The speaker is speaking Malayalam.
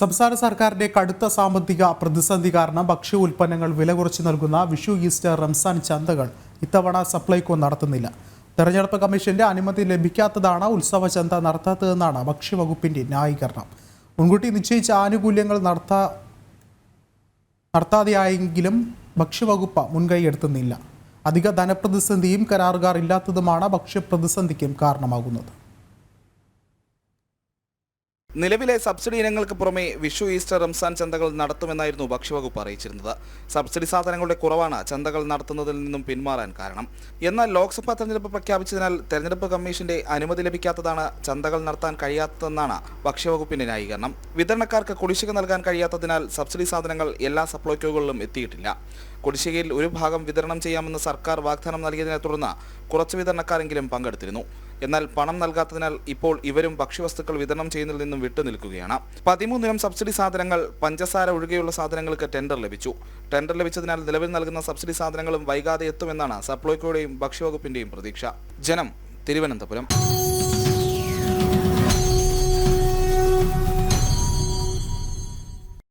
സംസ്ഥാന സർക്കാരിന്റെ കടുത്ത സാമ്പത്തിക പ്രതിസന്ധി കാരണം ഭക്ഷ്യ ഉൽപ്പന്നങ്ങൾ വില കുറച്ച് നൽകുന്ന വിഷു, ഈസ്റ്റർ, റംസാൻ ചന്തകൾ ഇത്തവണ സപ്ലൈകോ നടത്തുന്നില്ല. തെരഞ്ഞെടുപ്പ് കമ്മീഷന്റെ അനുമതി ലഭിക്കാത്തതാണ് ഉത്സവ ചന്ത നടത്താത്തതെന്നാണ് ഭക്ഷ്യവകുപ്പിന്റെ ന്യായീകരണം. മുൻകൂട്ടി നിശ്ചയിച്ച ആനുകൂല്യങ്ങൾ നടത്താതെയായെങ്കിലും ഭക്ഷ്യവകുപ്പ് മുൻകൈ എടുത്തുന്നില്ല. അധിക ധനപ്രതിസന്ധിയും കരാറുകാർ ഇല്ലാത്തതുമാണ് ഭക്ഷ്യപ്രതിസന്ധിക്കും കാരണമാകുന്നത്. നിലവിലെ സബ്സിഡി ഇനങ്ങൾക്ക് പുറമെ വിഷു, ഈസ്റ്റർ, റംസാൻ ചന്തകൾ നടത്തുമെന്നായിരുന്നു ഭക്ഷ്യവകുപ്പ് അറിയിച്ചിരുന്നത്. സബ്സിഡി സാധനങ്ങളുടെ കുറവാണ് ചന്തകൾ നടത്തുന്നതിൽ നിന്നും പിന്മാറാൻ കാരണം. എന്നാൽ ലോക്സഭാ തെരഞ്ഞെടുപ്പ് പ്രഖ്യാപിച്ചതിനാൽ തെരഞ്ഞെടുപ്പ് കമ്മീഷന്റെ അനുമതി ലഭിക്കാത്തതാണ് ചന്തകൾ നടത്താൻ കഴിയാത്തതെന്നാണ് ഭക്ഷ്യവകുപ്പിന്റെ ന്യായീകരണം. വിതരണക്കാർക്ക് കുടിശ്ശിക നൽകാൻ കഴിയാത്തതിനാൽ സബ്സിഡി സാധനങ്ങൾ എല്ലാ സപ്ലൈകോകളിലും എത്തിയിട്ടില്ല. കുടിശ്ശികയിൽ ഒരു ഭാഗം വിതരണം ചെയ്യാമെന്ന് സർക്കാർ വാഗ്ദാനം നൽകിയതിനെ തുടർന്ന് കുറച്ച് വിതരണക്കാരെങ്കിലും പങ്കെടുത്തിരുന്നു. എന്നാൽ പണം നൽകാത്തതിനാൽ ഇപ്പോൾ ഇവരും ഭക്ഷ്യവസ്തുക്കൾ വിതരണം ചെയ്യുന്നതിൽ നിന്നും വിട്ടുനിൽക്കുകയാണ്. 13 ഇനം സബ്സിഡി സാധനങ്ങൾ, പഞ്ചസാര ഒഴികെയുള്ള സാധനങ്ങൾക്ക് ടെൻഡർ ലഭിച്ചു. ടെൻഡർ ലഭിച്ചതിനാൽ നിലവിൽ നൽകുന്ന സബ്സിഡി സാധനങ്ങളും വൈകാതെ എത്തുമെന്നാണ് സപ്ലൈകോയുടെയും ഭക്ഷ്യവകുപ്പിന്റെയും പ്രതീക്ഷ. ജനം, തിരുവനന്തപുരം.